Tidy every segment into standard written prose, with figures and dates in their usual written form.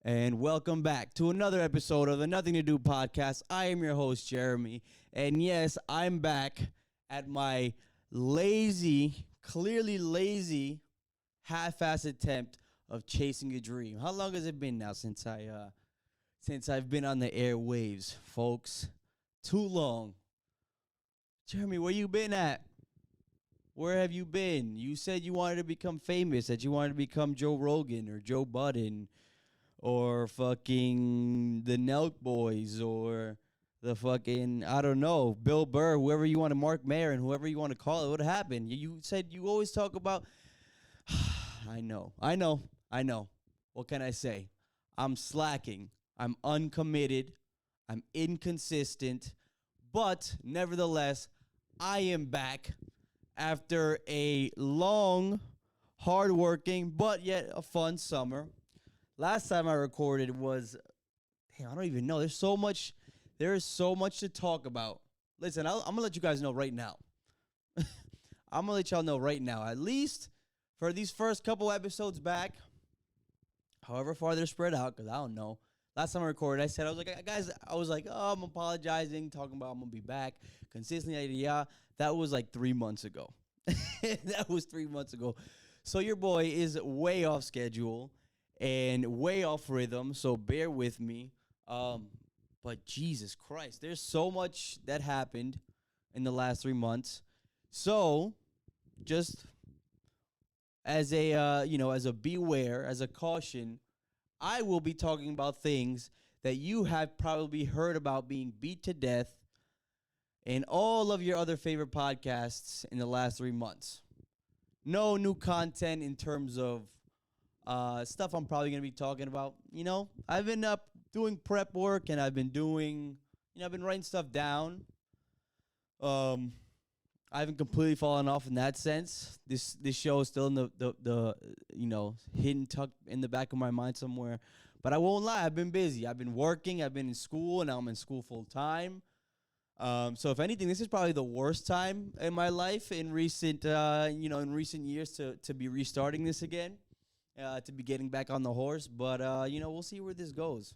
and welcome back to another episode of the Nothing to Do podcast. I am your host, Jeremy, and yes, I'm back at my clearly lazy, half-assed attempt of chasing a dream. How long has it been now since I've been on the airwaves, folks? Too long. Jeremy, where you been at? Where have you been? You said you wanted to become famous, that you wanted to become Joe Rogan or Joe Budden or fucking the Nelk Boys or the fucking, I don't know, Bill Burr, whoever you want to, Mark Maron, whoever you want to call it. What happened? You said you always talk about, I know. What can I say? I'm slacking. I'm uncommitted. I'm inconsistent. But nevertheless, I am back after a long, hardworking, but yet a fun summer. Last time I recorded was, damn, I don't even know. There is so much to talk about. Listen, I'm going to let you guys know right now. I'm going to let y'all know right now, at least for these first couple episodes back, however far they're spread out, because I don't know. Last time I recorded, I said, guys, oh, I'm apologizing, talking about I'm going to be back consistently, yeah. That was like 3 months ago. That was 3 months ago. So your boy is way off schedule and way off rhythm, so bear with me. But Jesus Christ, there's so much that happened in the last 3 months. So just as a beware, as a caution, I will be talking about things that you have probably heard about being beat to death in all of your other favorite podcasts in the last 3 months. No new content in terms of stuff I'm probably going to be talking about. I've been doing prep work, and I've been writing stuff down. I haven't completely fallen off in that sense. This show is still in the hidden, tucked in the back of my mind somewhere. But I won't lie, I've been busy. I've been working. I've been in school, and now I'm in school full time. So if anything, this is probably the worst time in my life in recent years to be restarting this again, to be getting back on the horse. But we'll see where this goes.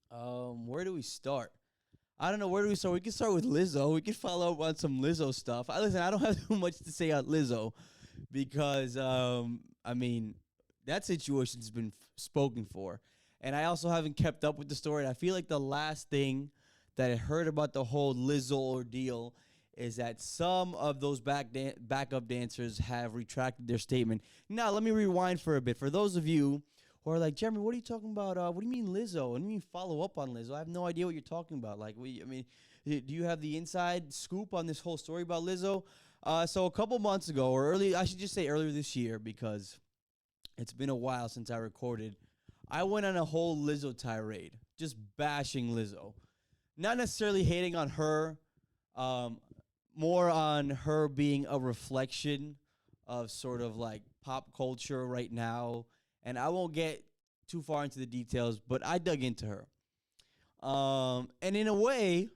Where do we start? I don't know. Where do we start? We can start with Lizzo. We can follow up on some Lizzo stuff. I don't have too much to say on Lizzo because, that situation's been spoken for. And I also haven't kept up with the story. I feel like the last thing that I heard about the whole Lizzo ordeal is that some of those backup dancers have retracted their statement. Now, let me rewind for a bit. For those of you who are like, Jeremy, what are you talking about? What do you mean Lizzo? What do you mean follow up on Lizzo? I have no idea what you're talking about. Do you have the inside scoop on this whole story about Lizzo? So a couple months ago, I should just say earlier this year, because it's been a while since I recorded, I went on a whole Lizzo tirade, just bashing Lizzo. Not necessarily hating on her, more on her being a reflection of sort of like pop culture right now. And I won't get too far into the details, but I dug into her. And in a way,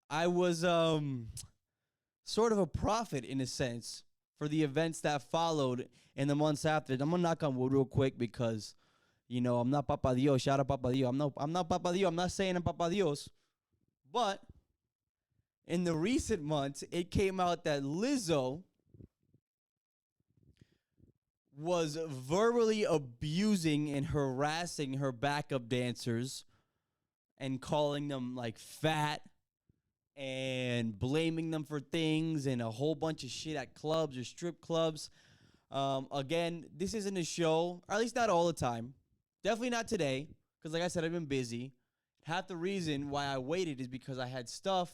I was sort of a prophet in a sense for the events that followed in the months after. I'm going to knock on wood real quick because, I'm not Papa Dios. Shout out Papa Dios. I'm not Papa Dios. I'm not saying I'm Papa Dios. But in the recent months, it came out that Lizzo was verbally abusing and harassing her backup dancers and calling them like fat and blaming them for things and a whole bunch of shit at clubs or strip clubs. Again, this isn't a show, or at least not all the time. Definitely not today, because like I said, I've been busy. Half the reason why I waited is because I had stuff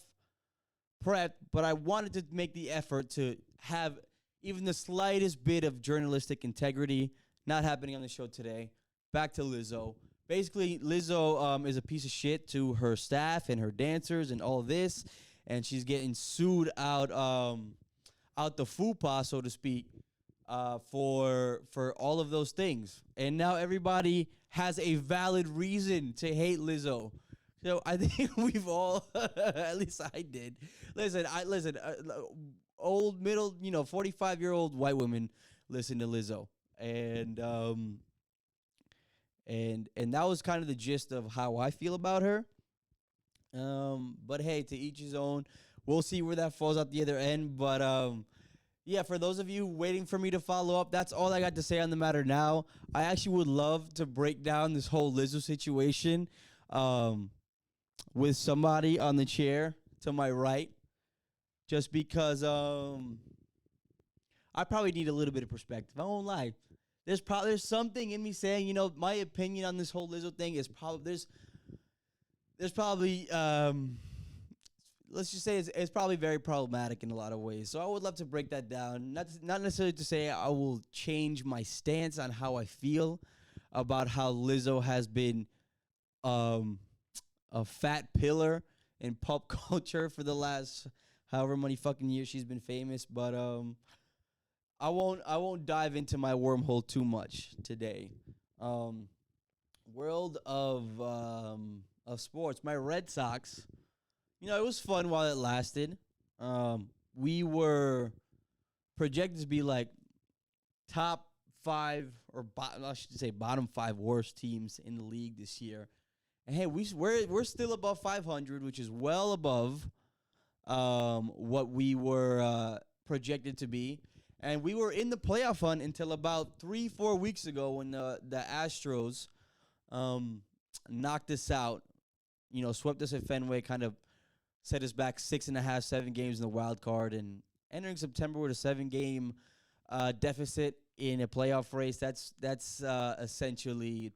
prepped, but I wanted to make the effort to have even the slightest bit of journalistic integrity. Not happening on the show today. Back to Lizzo. Basically, Lizzo is a piece of shit to her staff and her dancers and all this, and she's getting sued out the fupa, so to speak, for all of those things. And now everybody has a valid reason to hate Lizzo. So I think we've all, at least I did. Listen. Old, middle, 45-year-old white women listen to Lizzo. And and that was kind of the gist of how I feel about her. But hey, to each his own. We'll see where that falls out the other end. But yeah, for those of you waiting for me to follow up, that's all I got to say on the matter now. I actually would love to break down this whole Lizzo situation um, with somebody on the chair to my right, just because I probably need a little bit of perspective. I won't lie. There's something in me saying, my opinion on this whole Lizzo thing is probably there's probably let's just say it's probably very problematic in a lot of ways. So I would love to break that down. Not necessarily to say I will change my stance on how I feel about how Lizzo has been um, a fat pillar in pop culture for the last however many fucking years she's been famous. But I won't dive into my wormhole too much today. Um, world of sports. My Red Sox. It was fun while it lasted. We were projected to be like top five or I should say bottom five worst teams in the league this year. And hey, we're still above 500, which is well above what we were projected to be. And we were in the playoff hunt until about 3-4 weeks ago when the Astros knocked us out. Swept us at Fenway, kind of set us back 6.5, 7 games in the wild card, and entering September with a 7-game deficit in a playoff race. That's essentially.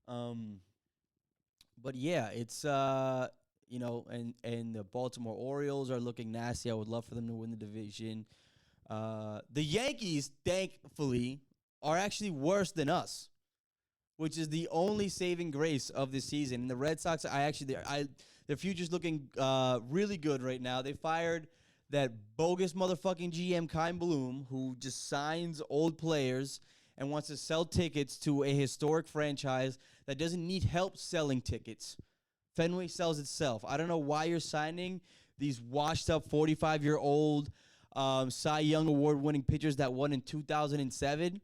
But yeah, it's and the Baltimore Orioles are looking nasty. I would love for them to win the division. The Yankees, thankfully, are actually worse than us, which is the only saving grace of this season. And the Red Sox, their future's looking really good right now. They fired that bogus motherfucking GM, Kyle Bloom, who just signs old players and wants to sell tickets to a historic franchise that doesn't need help selling tickets. Fenway sells itself. I don't know why you're signing these washed-up 45-year-old Cy Young Award-winning pitchers that won in 2007.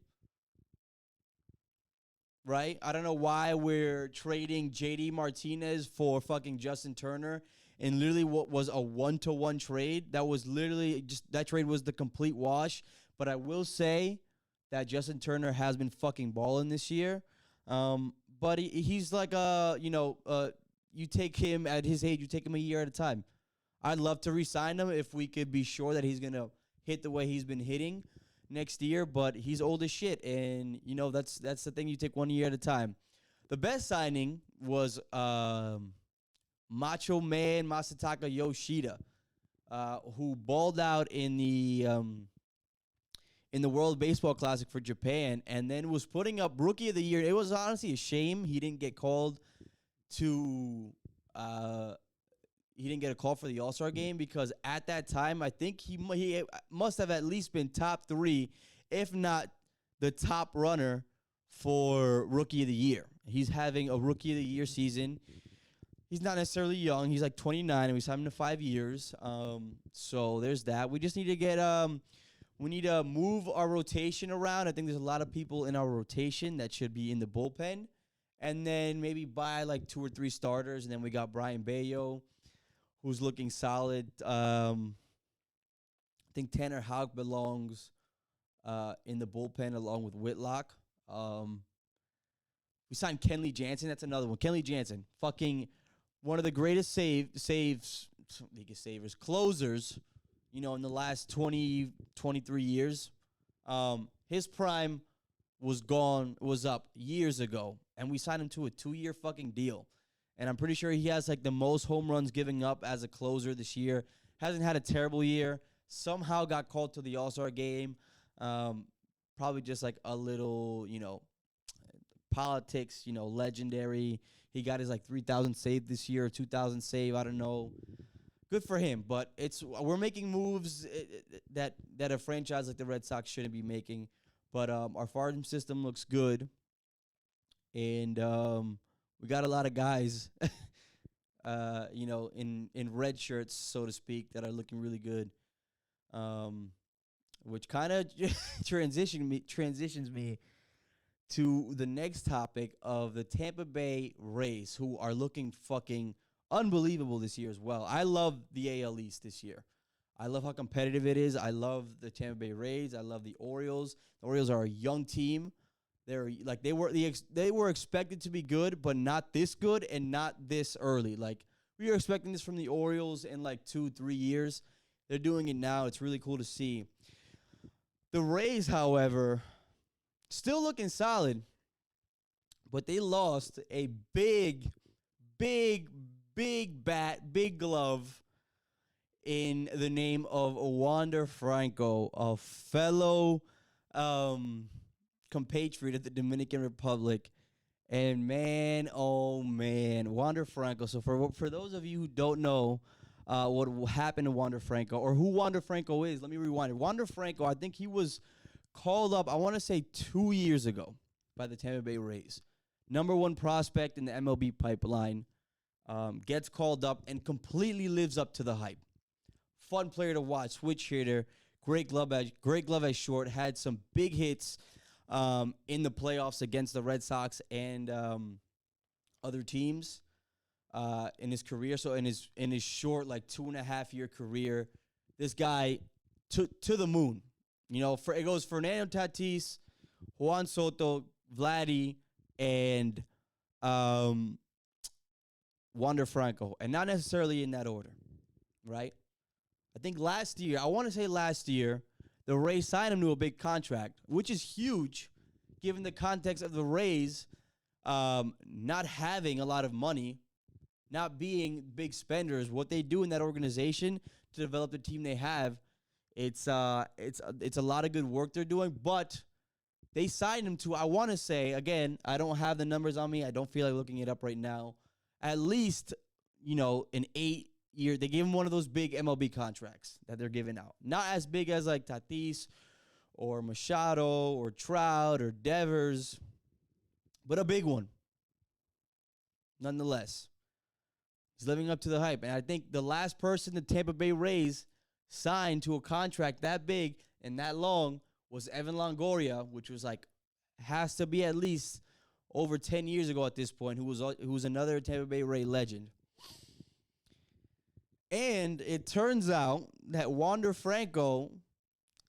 Right? I don't know why we're trading JD Martinez for fucking Justin Turner in literally what was a 1-to-1 trade. That was literally that trade was the complete wash. But I will say that Justin Turner has been fucking balling this year. But he's like, you take him at his age, you take him a year at a time. I'd love to re-sign him if we could be sure that he's going to hit the way he's been hitting next year, but he's old as shit, and that's the thing. You take 1 year at a time. The best signing was Macho Man Masataka Yoshida, who balled out in the World Baseball Classic for Japan, and then was putting up Rookie of the Year. It was honestly a shame he didn't get called to. He didn't get a call for the All-Star game because at that time, I think he must have at least been top 3, if not the top runner for Rookie of the Year. He's having a Rookie of the Year season. He's not necessarily young. He's like 29, and we signed him to 5 years. So there's that. We just need to we need to move our rotation around. I think there's a lot of people in our rotation that should be in the bullpen. And then maybe buy like 2 or 3 starters, and then we got Brian Bayo, who's looking solid. I think Tanner Houck belongs in the bullpen along with Whitlock. We signed Kenley Jansen. That's another one. Kenley Jansen, fucking one of the greatest closers, in the last 20, 23 years. His prime was up years ago, and we signed him to a 2-year fucking deal. And I'm pretty sure he has like the most home runs giving up as a closer this year. Hasn't had a terrible year. Somehow got called to the All-Star game. Probably just like a little, politics, legendary. He got his like 3,000 save this year, 2,000 save. I don't know. Good for him. But we're making moves that a franchise like the Red Sox shouldn't be making. But our farm system looks good. And we got a lot of guys, in red shirts, so to speak, that are looking really good, which kind of transitions me to the next topic of the Tampa Bay Rays, who are looking fucking unbelievable this year as well. I love the AL East this year. I love how competitive it is. I love the Tampa Bay Rays. I love the Orioles. The Orioles are a young team. They're like they were expected to be good, but not this good and not this early. Like we were expecting this from the Orioles in like 2-3 years. They're doing it now. It's really cool to see. The Rays, however, still looking solid, but they lost a big, big, big bat, big glove in the name of Wander Franco, a fellow compatriot of the Dominican Republic. And man, oh man, Wander Franco. So for those of you who don't know what happened to Wander Franco or who Wander Franco is, let me rewind it. Wander Franco, I think he was called up, I want to say 2 years ago by the Tampa Bay Rays. Number one prospect in the MLB pipeline, gets called up and completely lives up to the hype. Fun player to watch, switch hitter, great glove edge short, had some big hits in the playoffs against the Red Sox and other teams in his career. So in his short, like 2.5 year career, this guy to the moon. You know, it goes Fernando Tatis, Juan Soto, Vladdy, and Wander Franco, and not necessarily in that order, right? I think last year, the Rays signed him to a big contract, which is huge given the context of the Rays not having a lot of money, not being big spenders. What they do in that organization to develop the team they have, it's a lot of good work they're doing, but they signed him to, I want to say, again, I don't have the numbers on me. I don't feel like looking it up right now. At least, an 8-year, they gave him one of those big MLB contracts that they're giving out. Not as big as like Tatis or Machado or Trout or Devers, but a big one. Nonetheless, he's living up to the hype. And I think the last person the Tampa Bay Rays signed to a contract that big and that long was Evan Longoria, which was like, has to be at least over 10 years ago at this point, who was another Tampa Bay Ray legend. And it turns out that Wander Franco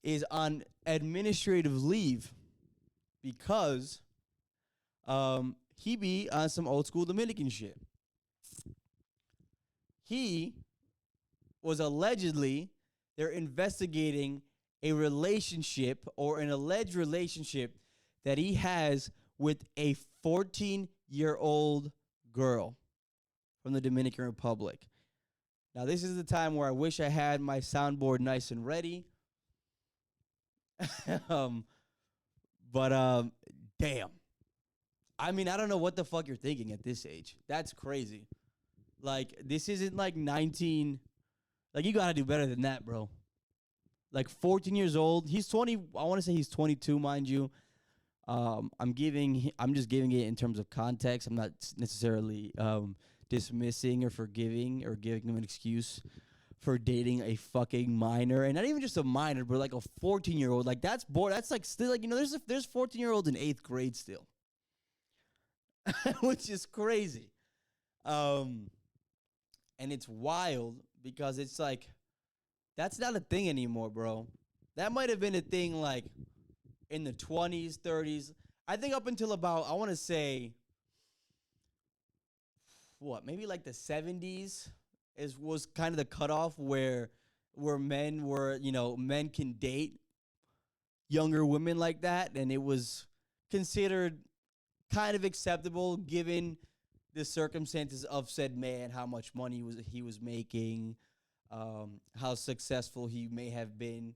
is on administrative leave because he be on some old school Dominican shit. He was allegedly, they're investigating a relationship or an alleged relationship that he has with a 14-year-old girl from the Dominican Republic. Now, this is the time where I wish I had my soundboard nice and ready. But damn. I mean, I don't know what the fuck you're thinking at this age. That's crazy. Like, this isn't like 19. Like, you got to do better than that, bro. Like 14 years old. He's 20. I want to say he's 22, mind you. I'm just giving it in terms of context. I'm not necessarily dismissing or forgiving or giving him an excuse for dating a fucking minor, and not even just a minor, but like a 14-year-old. Like that's That's like still like there's 14-year-olds in 8th grade still, which is crazy. And it's wild because it's like that's not a thing anymore, bro. That might have been a thing like in the 20s, 30s. I think up until about, I want to say, maybe like the 70s was kind of the cutoff where men can date younger women like that, and it was considered kind of acceptable given the circumstances of said man, how much money he was making, how successful he may have been.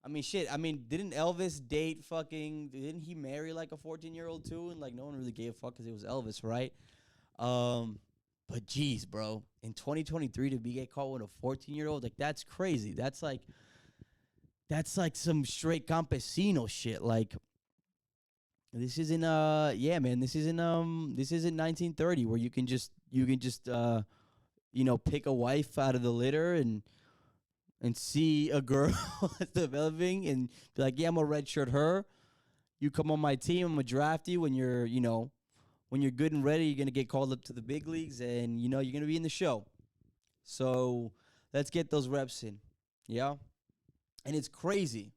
I mean, shit. I mean, didn't Elvis didn't he marry like a 14-year-old too? And like no one really gave a fuck because it was Elvis, right? But geez, bro, in 2023 to get caught with a 14-year-old, like that's crazy. That's like some straight campesino shit. Like this isn't this isn't 1930 where you can just pick a wife out of the litter and see a girl developing and be like, yeah, I'm gonna redshirt her. You come on my team, I'm gonna draft you when you're, when you're good and ready, you're gonna get called up to the big leagues, and you're gonna be in the show. So let's get those reps in. Yeah. And it's crazy.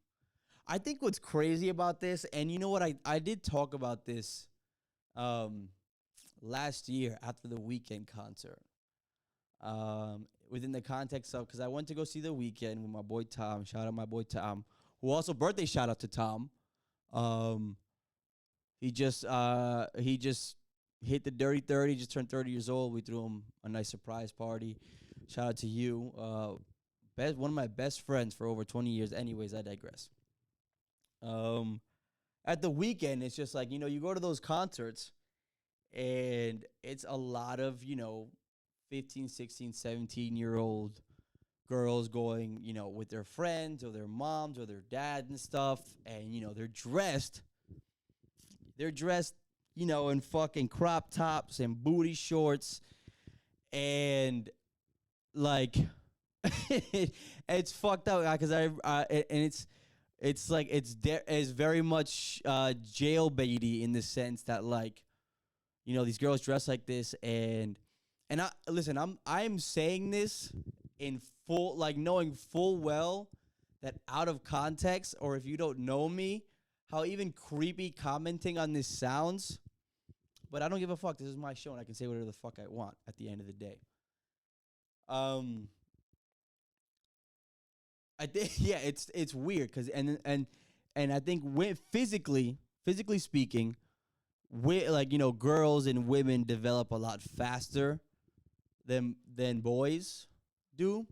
I think what's crazy about this, and you know what, I did talk about this um last year after the Weekend concert. Within the context of, because I went to go see the Weekend with my boy Tom. Shout out my boy Tom, who also birthday shout out to Tom. Um, he just hit the dirty 30. Just turned 30 years old. We threw him a nice surprise party. Shout out to you. One of my best friends for over 20 years. Anyways, I digress. Um, at the Weekend, it's just like, you go to those concerts, and it's a lot of 15, 16, 17-year-old girls going, with their friends or their moms or their dads and stuff, and they're dressed, in fucking crop tops and booty shorts, and like it's fucked up because it's like it's very much jailbaity in the sense that, like, these girls dress like this, and I listen, I'm saying this in full, like, knowing full well that out of context, or if you don't know me, how even creepy commenting on this sounds. But I don't give a fuck. This is my show, and I can say whatever the fuck I want at the end of the day. I think yeah, it's weird because and I think physically speaking, like, girls and women develop a lot faster than boys do,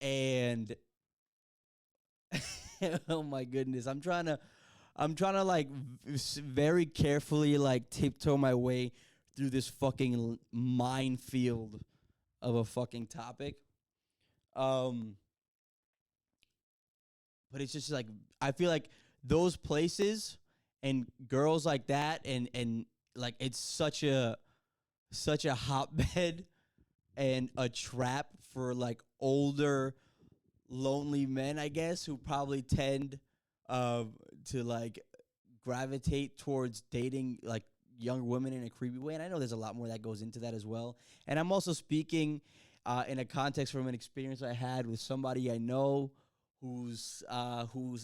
and oh my goodness, I'm trying to like very carefully like tiptoe my way through this fucking minefield of a fucking topic. Um, but it's just like I feel like those places and girls like that, and like it's such a hotbed and a trap for like older lonely men, I guess, who probably tend to like gravitate towards dating like young women in a creepy way. And I know there's a lot more that goes into that as well. And I'm also speaking in a context from an experience I had with somebody I know who's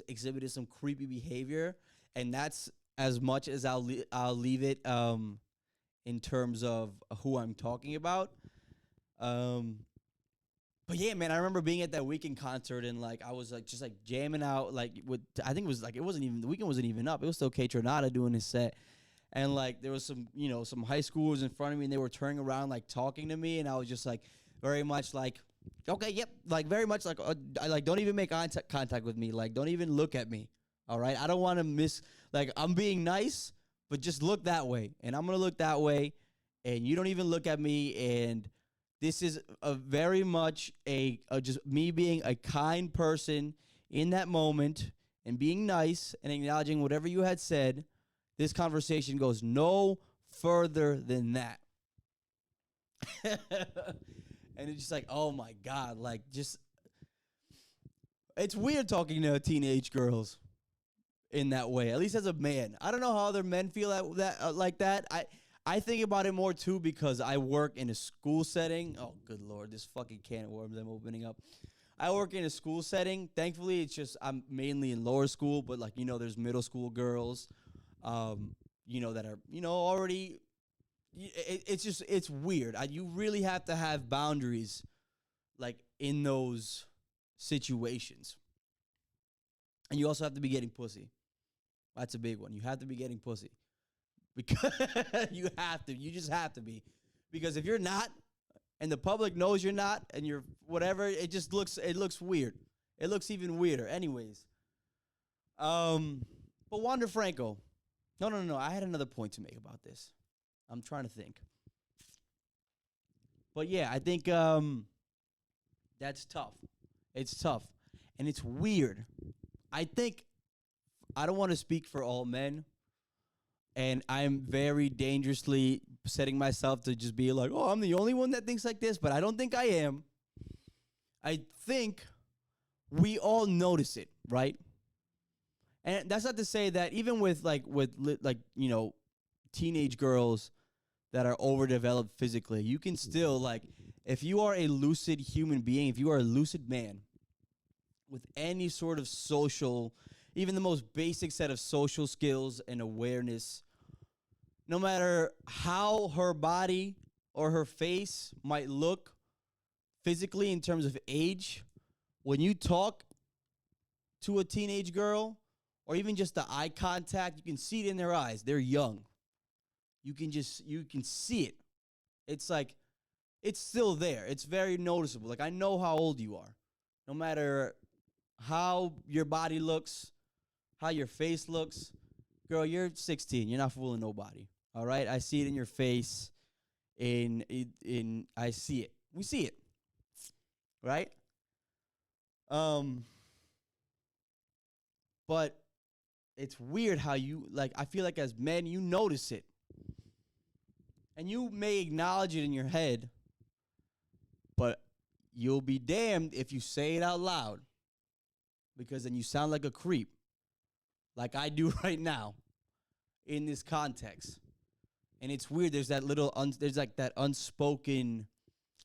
exhibited some creepy behavior, and that's as much as I'll leave it in terms of who I'm talking about. Um, but yeah, man, I remember being at that Weekend concert, and like I was like just like jamming out, like with I think it was like it wasn't even the Weekend wasn't even up. It was still K Tronada doing his set, and like there was some high schoolers in front of me, and they were turning around like talking to me, and I was just like very much like, okay, yep, like very much like I like don't even make contact with me, like don't even look at me. All right, I don't want to miss, like, I'm being nice, but just look that way, and I'm gonna look that way, and you don't even look at me, and this is a very much a just me being a kind person in that moment and being nice and acknowledging whatever you had said. This conversation goes no further than that. And it's just like, oh my God, like just it's weird talking to teenage girls in that way. At least as a man, I don't know how other men feel like that. I think about it more too because I work in a school setting. Oh, good Lord, this fucking can of worms I'm opening up. I work in a school setting. Thankfully, it's just I'm mainly in lower school, but like there's middle school girls, that are already. It's weird. You really have to have boundaries, like in those situations, and you also have to be getting pussy. That's a big one. You have to be getting pussy. Because you have to. You just have to be. Because if you're not, and the public knows you're not, and you're whatever, it looks weird. It looks even weirder. Anyways. But Wander Franco. No. I had another point to make about this. I'm trying to think. But yeah, I think that's tough. It's tough. And it's weird. I think I don't want to speak for all men. And I'm very dangerously setting myself to just be like, oh, I'm the only one that thinks like this, but I don't think I am. I think we all notice it, right? And that's not to say that even with teenage girls that are overdeveloped physically, you can still like if you are a lucid human being, if you are a lucid man with any sort of social, even the most basic set of social skills and awareness, no matter how her body or her face might look physically in terms of age, when you talk to a teenage girl or even just the eye contact, you can see it in their eyes. They're young. You can see it. It's like it's still there. It's very noticeable. Like I know how old you are. No matter how your body looks, how your face looks, girl, you're 16. You're not fooling nobody. All right? I see it in your face. In I see it. We see it. Right? Um but it's weird how you like I feel like as men you notice it. And you may acknowledge it in your head, but you'll be damned if you say it out loud because then you sound like a creep, like I do right now in this context. And it's weird. There's that there's like that unspoken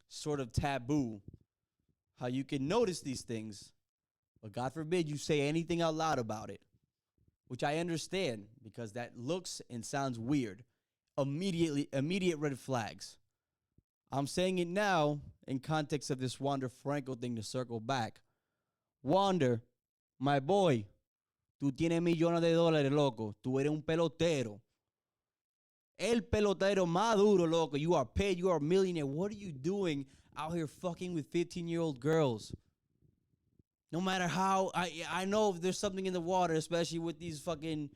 sort of taboo how you can notice these things, but God forbid you say anything out loud about it, which I understand because that looks and sounds weird. Immediate red flags. I'm saying it now in context of this Wander Franco thing to circle back. Wander, my boy, tú tienes millones de dólares, loco. Tú eres un pelotero. El pelotero más duro, loco. You are paid. You are a millionaire. What are you doing out here fucking with 15-year-old girls? No matter how, I know if there's something in the water, especially with these fucking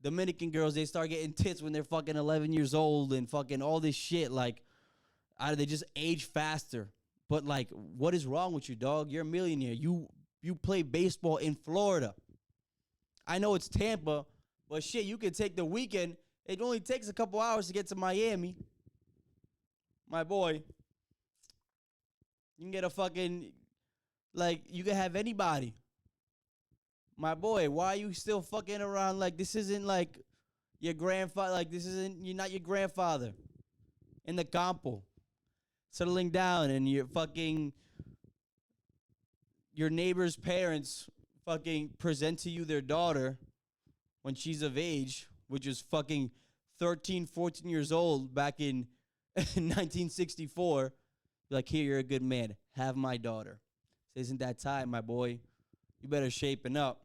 Dominican girls. They start getting tits when they're fucking 11 years old and fucking all this shit. Like, they just age faster. But, like, what is wrong with you, dog? You're a millionaire. You play baseball in Florida. I know it's Tampa, but shit, you can take the weekend. It only takes a couple hours to get to Miami. My boy. You can get a fucking, like, you can have anybody. My boy, why are you still fucking around? Like, this isn't like your grandfather. Like, you're not your grandfather in the campo. Settling down and your neighbor's parents fucking present to you their daughter when she's of age, which is fucking 13, 14 years old back in 1964. Like, here, you're a good man. Have my daughter. So isn't that time, my boy? You better shaping up.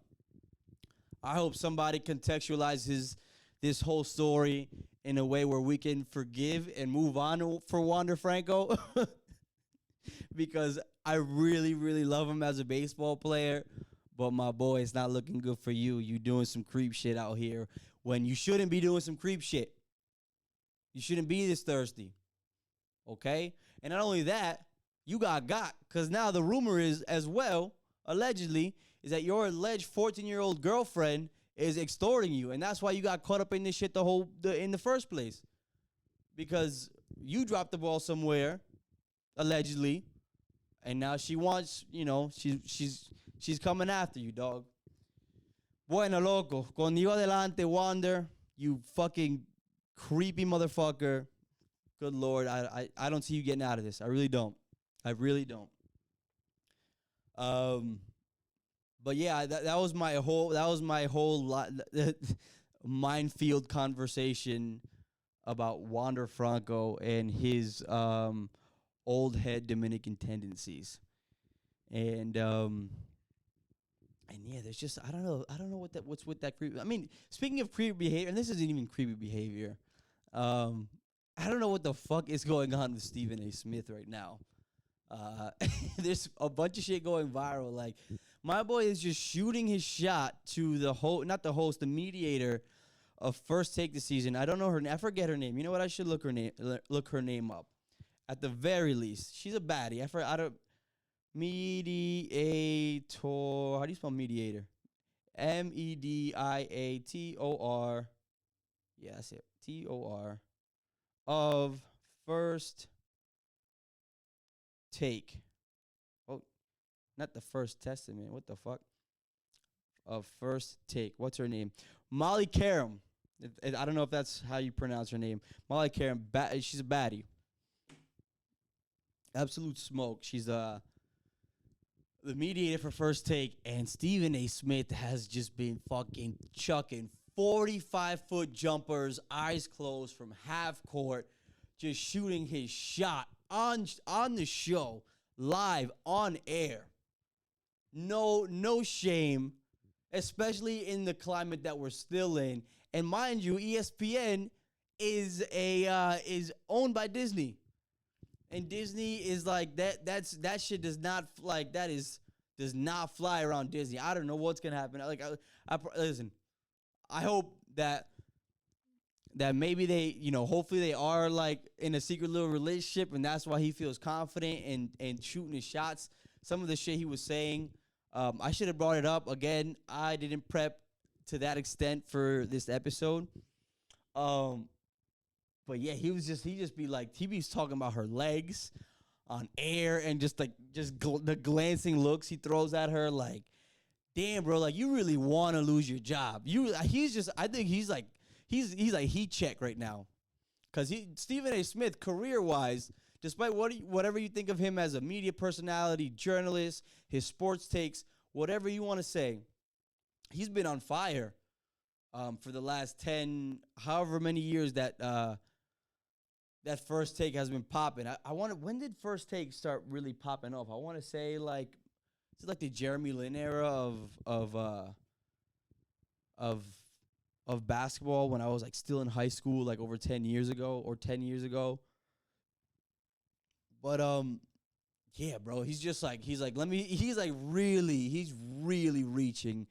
I hope somebody contextualizes this whole story in a way where we can forgive and move on for Wander Franco. Because I really, really love him as a baseball player. But my boy, it's not looking good for you. You doing some creep shit out here when you shouldn't be doing some creep shit. You shouldn't be this thirsty. Okay? And not only that, you got. Because now the rumor is as well, allegedly, is that your alleged 14-year-old girlfriend is extorting you. And that's why you got caught up in this shit in the first place. Because you dropped the ball somewhere, allegedly, and now she wants, she's coming after you, dog. Bueno, loco. Conmigo adelante, Wander. You fucking creepy motherfucker. Good Lord. I don't see you getting out of this. I really don't. I really don't. But yeah, that was my whole minefield conversation about Wander Franco and his old head Dominican tendencies. And yeah, there's just I don't know what's with that creepy. I mean, speaking of creepy behavior, and this isn't even creepy behavior. I don't know what the fuck is going on with Stephen A. Smith right now. There's a bunch of shit going viral. Like, my boy is just shooting his shot to the mediator of First Take this season. I don't know her name. I forget her name. You know what? I should look her name up. At the very least, she's a baddie. I don't mediator. How do you spell mediator? Mediator. Yeah, that's it. TOR of First Take. Oh, not the First Testament. What the fuck? of First Take. What's her name? Molly Karam. I don't know if that's how you pronounce her name. Molly Karam. She's a baddie. Absolute smoke. She's the mediator for First Take, and Stephen A. Smith has just been fucking chucking 45-foot jumpers, eyes closed from half court, just shooting his shot on the show, live on air. No shame, especially in the climate that we're still in. And mind you, ESPN is owned by Disney. And Disney is like that shit does not does not fly around Disney. I don't know what's gonna happen. Listen, I hope that maybe they, hopefully they are like in a secret little relationship, and that's why he feels confident and shooting his shots. Some of the shit he was saying, I should have brought it up again. I didn't prep to that extent for this episode. But yeah, he be talking about her legs on air and the glancing looks he throws at her. Like, damn, bro, like you really want to lose your job. I think he's like heat check right now, because Stephen A. Smith, career wise, despite whatever you think of him as a media personality, journalist, his sports takes, whatever you want to say, he's been on fire for the last 10, however many years that First Take has been popping. When did First Take start really popping off? I want to say is it like the Jeremy Lin era of basketball, when I was like still in high school, like over 10 years ago. But yeah, bro, he's really reaching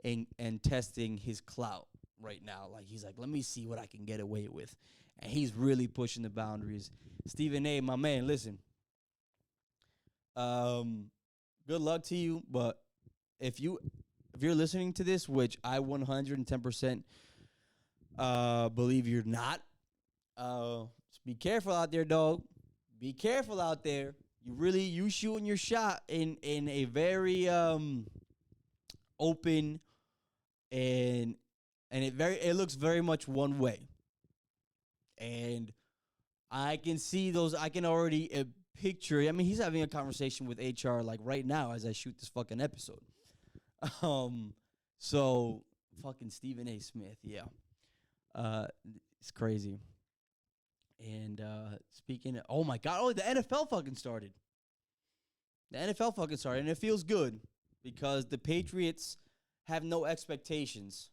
and testing his clout right now. Like, he's like, let me see what I can get away with. And he's really pushing the boundaries. Stephen A., my man, listen. Good luck to you, but if you're listening to this, which I 110% believe you're not, just be careful out there, dog. Be careful out there. You shooting your shot in a very open and it looks very much one way. And I can see those. I can already picture. I mean, he's having a conversation with HR like right now as I shoot this fucking episode. So fucking Stephen A. Smith, yeah. It's crazy. And speaking of, oh my God, the NFL fucking started. And it feels good because the Patriots have no expectations,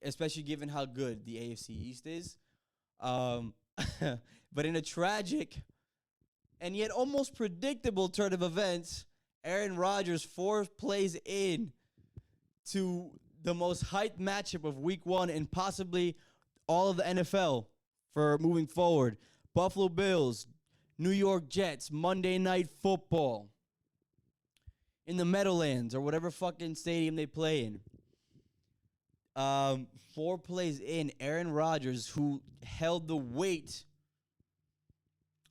especially given how good the AFC East is. But in a tragic and yet almost predictable turn of events, Aaron Rodgers 4 plays in to the most hyped matchup of Week 1 and possibly all of the NFL for moving forward. Buffalo Bills, New York Jets, Monday Night Football in the Meadowlands or whatever fucking stadium they play in. 4 plays in, Aaron Rodgers, who held the weight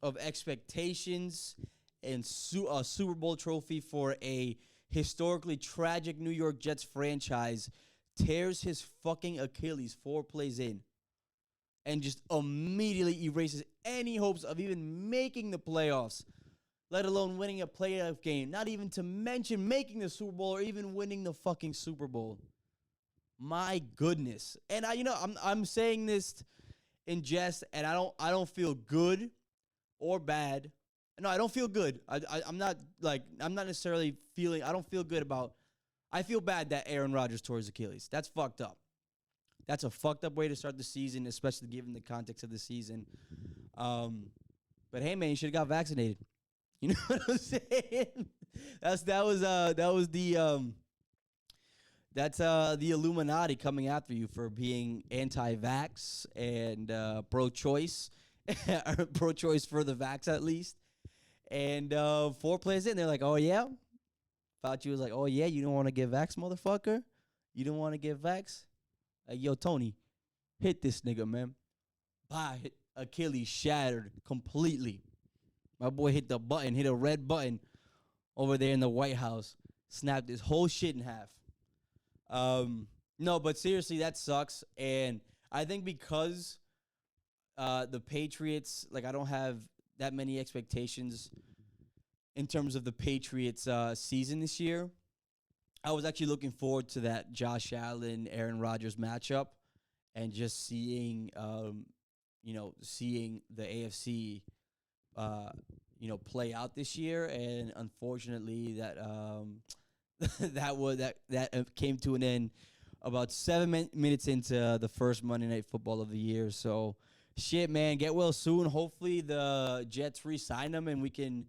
of expectations and a Super Bowl trophy for a historically tragic New York Jets franchise, tears his fucking Achilles 4 plays in and just immediately erases any hopes of even making the playoffs, let alone winning a playoff game, not even to mention making the Super Bowl or even winning the fucking Super Bowl. My goodness. And I'm saying this in jest, and I don't feel good or bad. No, I don't feel good. I'm not necessarily feeling. I don't feel good about. I feel bad that Aaron Rodgers tore his Achilles. That's fucked up. That's a fucked up way to start the season, especially given the context of the season. But hey, man, you should have got vaccinated. You know what I'm saying? That's the Illuminati coming after you for being anti-vax and pro-choice, pro-choice for the vax at least. And 4 plays in, they're like, "Oh yeah." Fauci was like, "Oh yeah, you don't want to get vax, motherfucker? You don't want to get vax? Yo, Tony, hit this nigga, man." Bye. Achilles shattered completely. My boy hit the button, hit a red button over there in the White House, snapped his whole shit in half. No, but seriously, that sucks. And I think because the Patriots, like, I don't have that many expectations in terms of the Patriots season this year. I was actually looking forward to that Josh Allen, Aaron Rodgers matchup and just seeing the AFC, play out this year. And unfortunately, that came to an end about 7 minutes into the first Monday Night Football of the year. So, shit, man, get well soon. Hopefully, the Jets re-sign him, and we can,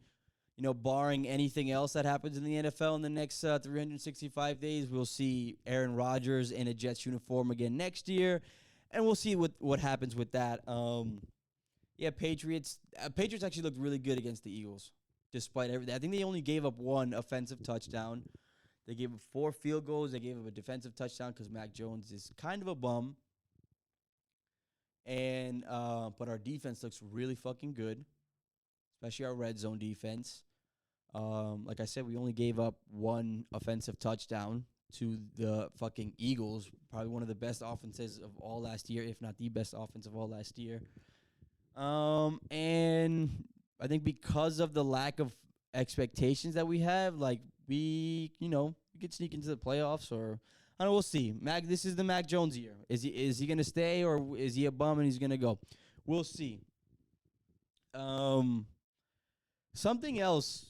barring anything else that happens in the NFL in the next 365 days, we'll see Aaron Rodgers in a Jets uniform again next year, and we'll see what happens with that. Yeah, Patriots actually looked really good against the Eagles, despite everything. I think they only gave up one offensive touchdown. They gave up 4 field goals. They gave up a defensive touchdown because Mac Jones is kind of a bum. And but our defense looks really fucking good, especially our red zone defense. Like I said, we only gave up one offensive touchdown to the fucking Eagles, probably one of the best offenses of all last year, if not the best offense of all last year. And I think because of the lack of expectations that we have, like we could sneak into the playoffs, or I don't know, we'll see. This is the Mac Jones year. Is he gonna stay, or is he a bum and he's gonna go? We'll see. Something else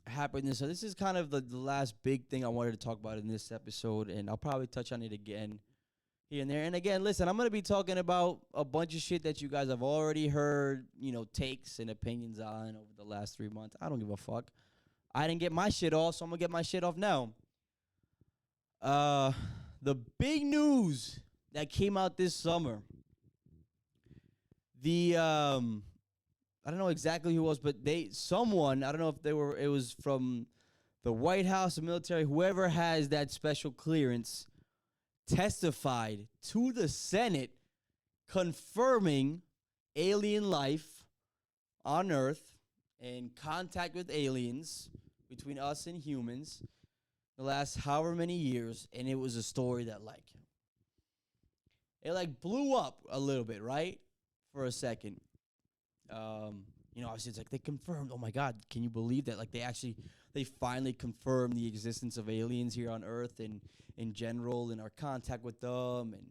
happened. So this is kind of the last big thing I wanted to talk about in this episode, and I'll probably touch on it again here and there. And again, listen, I'm going to be talking about a bunch of shit that you guys have already heard, takes and opinions on over the last 3 months. I don't give a fuck. I didn't get my shit off, so I'm going to get my shit off now. The big news that came out this summer, I don't know exactly who it was, but I don't know if it was from the White House, the military, whoever has that special clearance, testified to the Senate confirming alien life on Earth and contact with aliens between us and humans the last however many years. And it was a story that it blew up a little bit, right? For a second. Obviously it's like they confirmed, oh my God, can you believe that? Like they finally confirmed the existence of aliens here on Earth and in general, and our contact with them and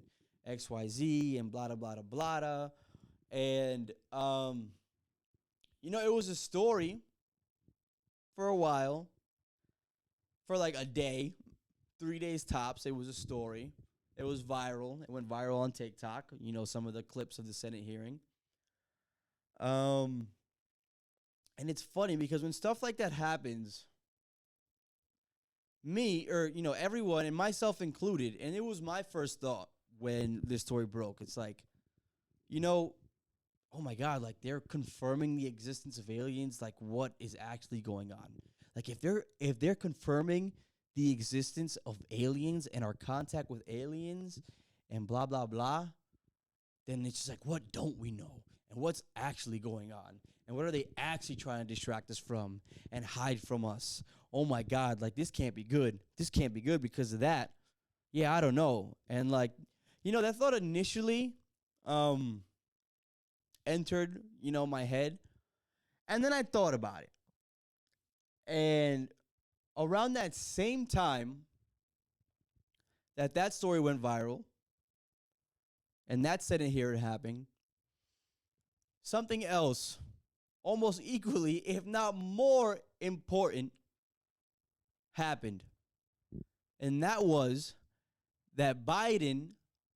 XYZ and blah, blah, blah, blah, blah. And, it was a story for a while, for like a day, 3 days tops. It was a story. It was viral. It went viral on TikTok, some of the clips of the Senate hearing. And it's funny because when stuff like that happens, everyone, and myself included, and it was my first thought when this story broke. It's like, oh my God, like they're confirming the existence of aliens. Like, what is actually going on? Like, if they're confirming the existence of aliens and our contact with aliens and blah blah blah, then it's just like, what don't we know? And what's actually going on? And what are they actually trying to distract us from and hide from us? Oh my God, like this can't be good. This can't be good because of that. Yeah, I don't know. And that thought initially entered, my head. And then I thought about it. And around that same time that story went viral and that Senate hearing happened, something else almost equally, if not more important, happened. And that was that Biden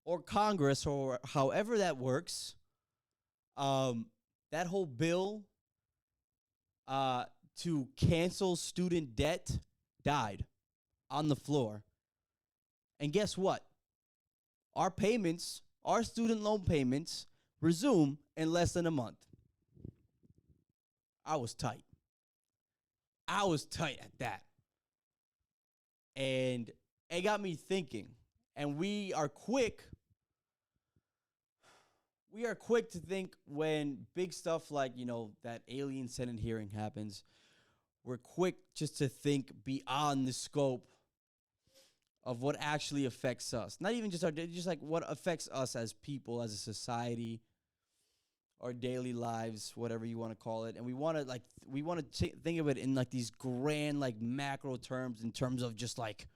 or Congress, or however that works, that whole bill to cancel student debt died on the floor. And guess what? Our student loan payments, resume in less than a month. I was tight. At that. And it got me thinking. And we are quick to think when big stuff like, that alien Senate hearing happens, we're quick just to think beyond the scope of what actually affects us. Not even just just like what affects us as people, as a society, our daily lives, whatever you want to call it. And we want to think of it in like these grand, like macro terms, in terms of just like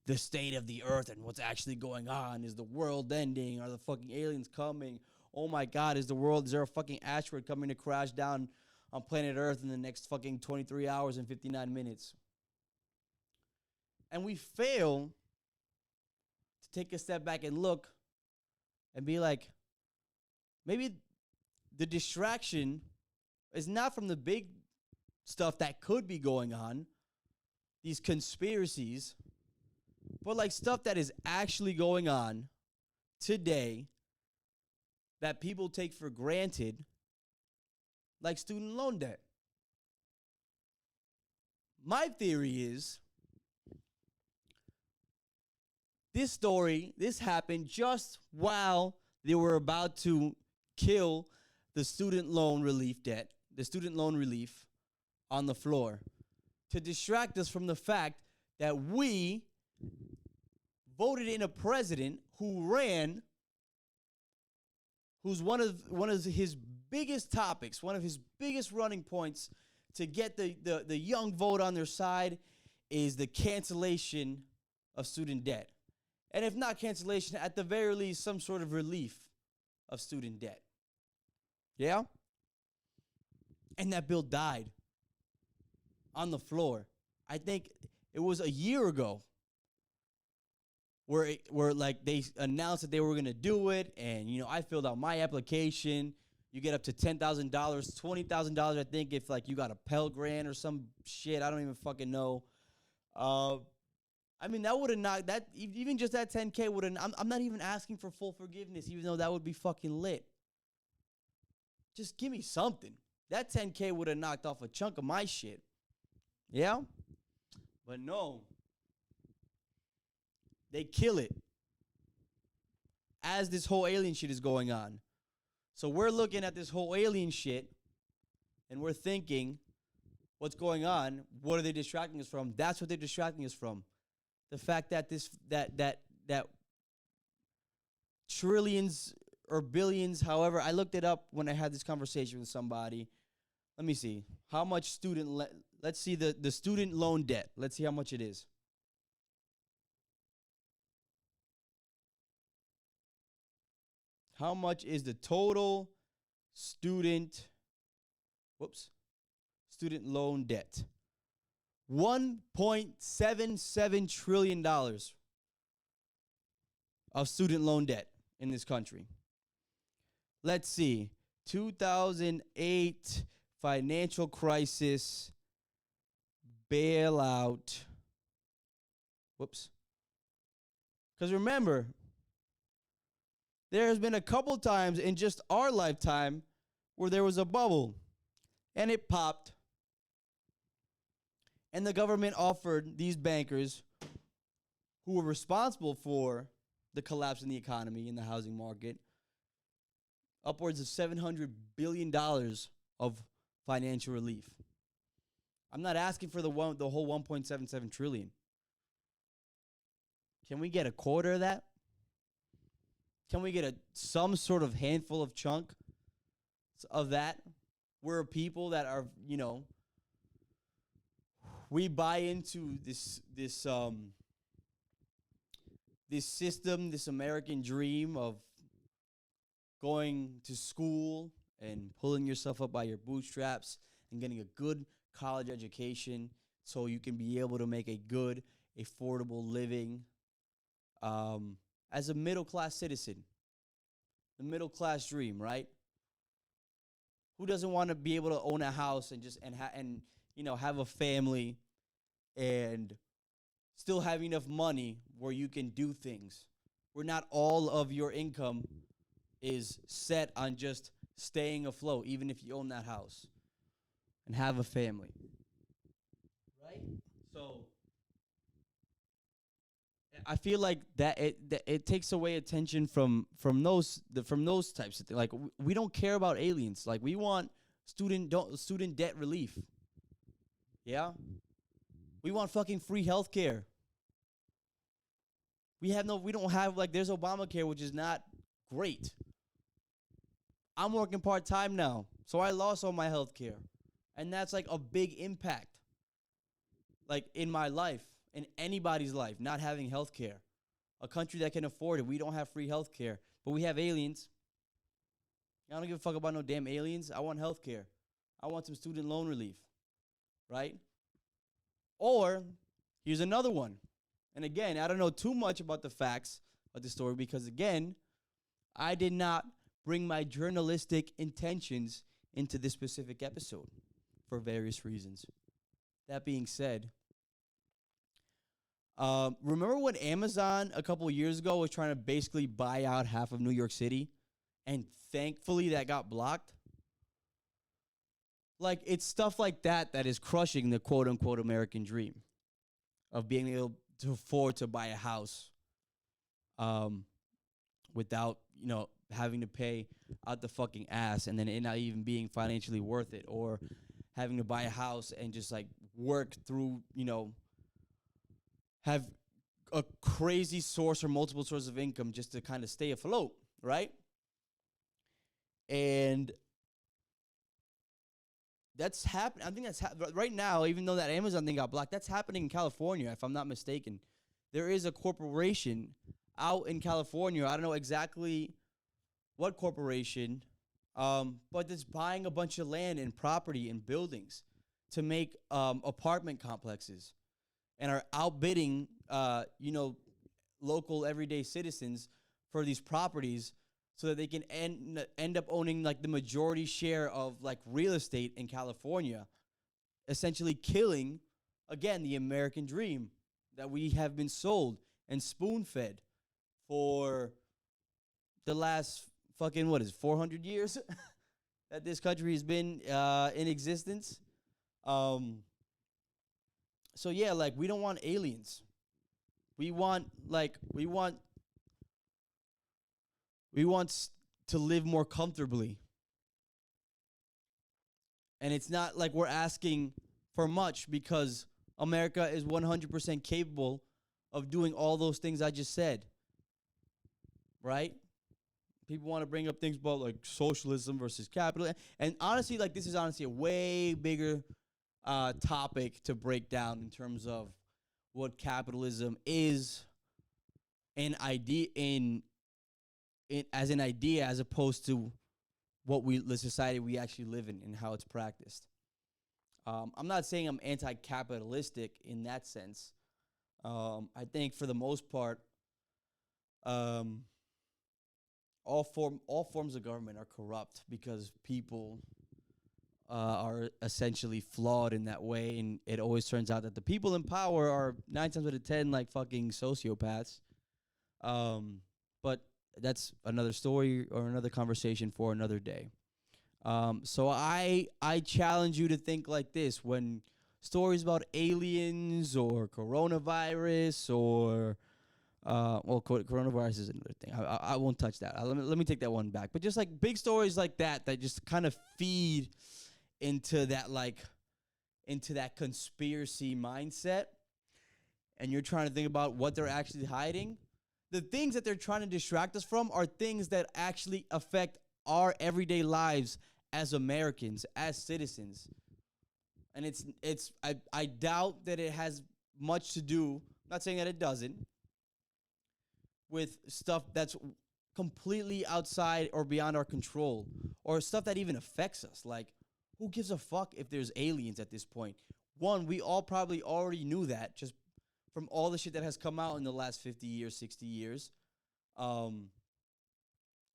the state of the earth and what's actually going on. Is the world ending? Are the fucking aliens coming? Oh my God, is there a fucking asteroid coming to crash down on planet Earth in the next fucking 23 hours and 59 minutes? And we fail to take a step back and look and be like, maybe the distraction is not from the big stuff that could be going on, these conspiracies, but like stuff that is actually going on today that people take for granted, like student loan debt. My theory is this happened just while they were about to kill the student loan relief on the floor, to distract us from the fact that we voted in a president who's one of his biggest topics, one of his biggest running points to get the young vote on their side is the cancellation of student debt. And if not cancellation, at the very least, some sort of relief of student debt. Yeah? And that bill died on the floor. I think it was a year ago where like they announced that they were going to do it. And, I filled out my application. You get up to $10,000, $20,000, I think, if like you got a Pell Grant or some shit. I don't even fucking know. I mean, that would have knocked that, even just that 10K would have, I'm not even asking for full forgiveness, even though that would be fucking lit. Just give me something. That 10K would have knocked off a chunk of my shit. Yeah? But no. They kill it as this whole alien shit is going on. So we're looking at this whole alien shit and we're thinking, what's going on? What are they distracting us from? That's what they're distracting us from. The fact that that trillions or billions, however, I looked it up when I had this conversation with somebody. Let me see. How much let's see the student loan debt. Let's see how much it is. How much is the total student loan debt? $1.77 trillion of student loan debt in this country. Let's see. 2008 financial crisis bailout. Because remember, there's been a couple times in just our lifetime where there was a bubble and it popped. And the government offered these bankers who were responsible for the collapse in the economy and the housing market upwards of $700 billion of financial relief. I'm not asking for the whole 1.77 trillion. Can we get a quarter of that? Can we get some sort of handful of chunk of that? We're people that are, we buy into this system, this American dream of going to school and pulling yourself up by your bootstraps and getting a good college education so you can be able to make a good, affordable living as a middle-class citizen. The middle-class dream, right? Who doesn't want to be able to own a house and have a family and still have enough money where you can do things, where not all of your income is set on just staying afloat, even if you own that house and have a family, right? So I feel like that it takes away attention from those types of things. Like we don't care about aliens. Like we want student debt relief. Yeah? We want fucking free healthcare. We don't have, like, there's Obamacare, which is not great. I'm working part-time now, so I lost all my health care. And that's like a big impact, like, in my life, in anybody's life, not having health care. A country that can afford it. We don't have free health care, but we have aliens. I don't give a fuck about no damn aliens. I want health care. I want some student loan relief, right? Or here's another one. And again, I don't know too much about the facts of the story because, again, I did not bring my journalistic intentions into this specific episode for various reasons. That being said, remember when Amazon a couple years ago was trying to basically buy out half of New York City? And thankfully that got blocked? Like, it's stuff like that that is crushing the quote-unquote American dream of being able to afford to buy a house without, having to pay out the fucking ass and then it not even being financially worth it, or having to buy a house and just, like, work through, have a crazy source or multiple sources of income just to kind of stay afloat, right? And that's happening. I think that's right now, even though that Amazon thing got blocked, that's happening in California, if I'm not mistaken. There is a corporation out in California. I don't know exactly what corporation, but it's buying a bunch of land and property and buildings to make apartment complexes and are outbidding, local everyday citizens for these properties so that they can end up owning, like, the majority share of, like, real estate in California, essentially killing, again, the American dream that we have been sold and spoon-fed for the last fucking, 400 years that this country has been in existence. So, yeah, like, we don't want aliens. We want to live more comfortably. And it's not like we're asking for much because America is 100% capable of doing all those things I just said. Right? People want to bring up things about, like, socialism versus capitalism. And honestly, like, this is honestly a way bigger topic to break down in terms of what capitalism is as an idea, as opposed to the society we actually live in and how it's practiced. I'm not saying I'm anti-capitalistic in that sense. I think for the most part, all forms of government are corrupt because people are essentially flawed in that way, and it always turns out that the people in power are 9 times out of 10 like fucking sociopaths. But that's another story or another conversation for another day. So I challenge you to think like this when stories about aliens or coronavirus or coronavirus is another thing. I won't touch that. Let me take that one back. But just like big stories like that just kind of feed into that conspiracy mindset, and you're trying to think about what they're actually hiding. The things that they're trying to distract us from are things that actually affect our everyday lives as Americans, as citizens. And I doubt that it has much to do, I'm not saying that it doesn't, with stuff that's completely outside or beyond our control, or stuff that even affects us. Like, who gives a fuck if there's aliens at this point? One, we all probably already knew that just from all the shit that has come out in the last 50 years, 60 years. It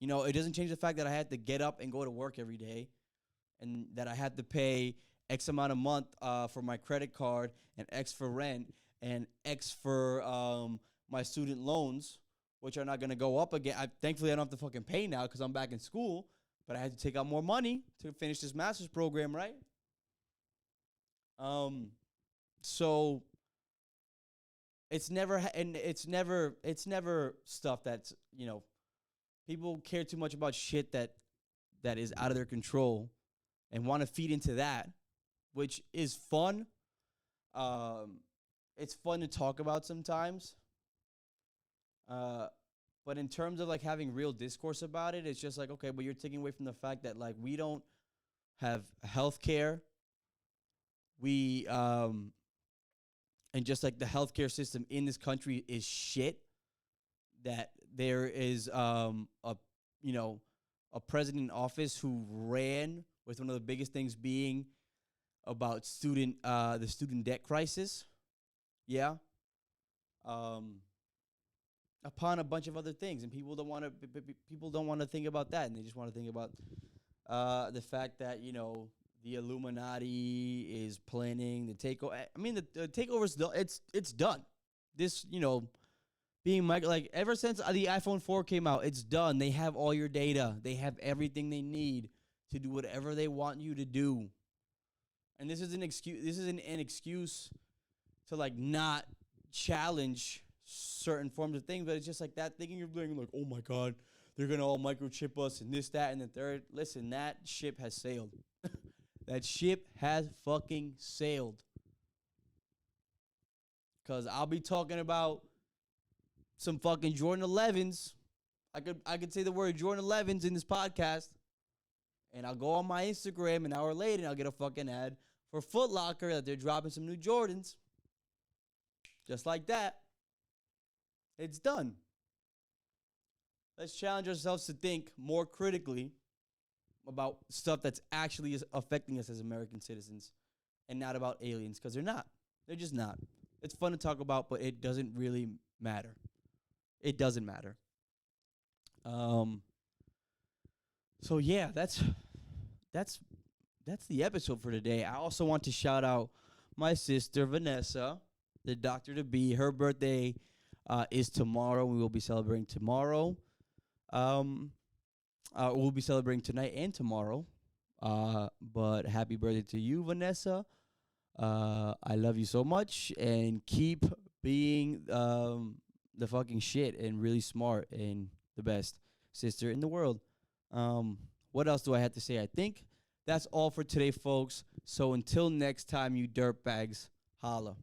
doesn't change the fact that I had to get up and go to work every day, and that I had to pay X amount a month for my credit card, and X for rent, and X for my student loans, which are not going to go up again. Thankfully, I don't have to fucking pay now because I'm back in school, but I had to take out more money to finish this master's program, right? So it's never stuff that's, people care too much about shit that is out of their control and want to feed into that, which is fun. It's fun to talk about sometimes. Uh, but in terms of like having real discourse about it, it's just like, okay, but you're taking away from the fact that like we don't have health care. We and just like the healthcare system in this country is shit. That there is a you know a president in office who ran with one of the biggest things being about the student debt crisis. Yeah. Um, upon a bunch of other things, and people don't want to think about that, and they just want to think about the fact that the Illuminati is planning the takeover. I mean, the takeover's done. It's done. This being like ever since the iPhone 4 came out, it's done. They have all your data. They have everything they need to do whatever they want you to do. And this is an excuse. This isn't an excuse to like not challenge certain forms of things, but it's just like that thinking you're thinking like, oh my god, they're gonna all microchip us and this, that, and the third. Listen, that ship has sailed. That ship has fucking sailed. Cause I'll be talking about some fucking Jordan 11s. I could say the word Jordan 11s in this podcast, and I'll go on my Instagram an hour later and I'll get a fucking ad for Foot Locker that they're dropping some new Jordans. Just like that. It's done. Let's challenge ourselves to think more critically about stuff that's actually is affecting us as American citizens and not about aliens, because they're not. They're just not. It's fun to talk about, but it doesn't really matter. It doesn't matter. So yeah, that's the episode for today. I also want to shout out my sister Vanessa, the doctor to be. Her birthday is tomorrow. We will be celebrating tomorrow. We'll be celebrating tonight and tomorrow. But happy birthday to you, Vanessa. I love you so much, and keep being the fucking shit and really smart and the best sister in the world. What else do I have to say? I think that's all for today, folks. So until next time, you dirtbags, holla.